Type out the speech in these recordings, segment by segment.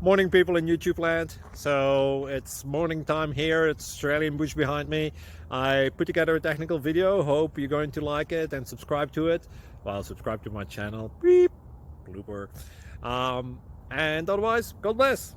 Morning, people in YouTube land. So it's morning time here. It's Australian bush behind me. I put together a technical video. Hope you're going to like it and subscribe to it. Well, subscribe to my channel. Beep, blooper. And otherwise, God bless.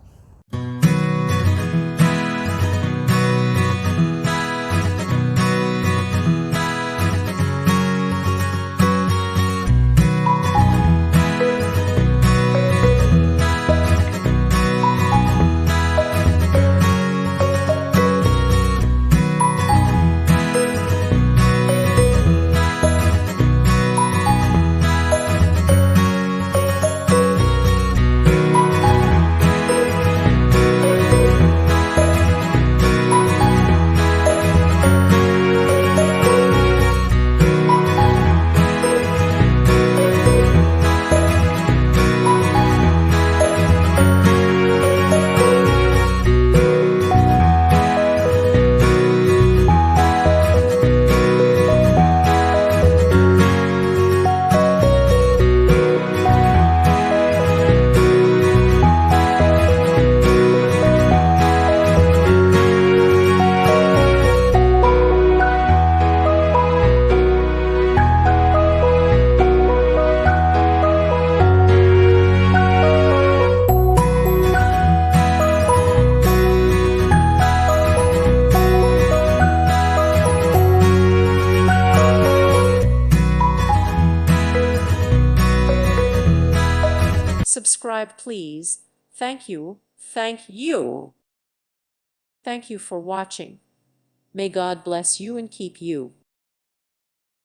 Subscribe, please. Thank you. Thank you. Thank you for watching. May God bless you and keep you.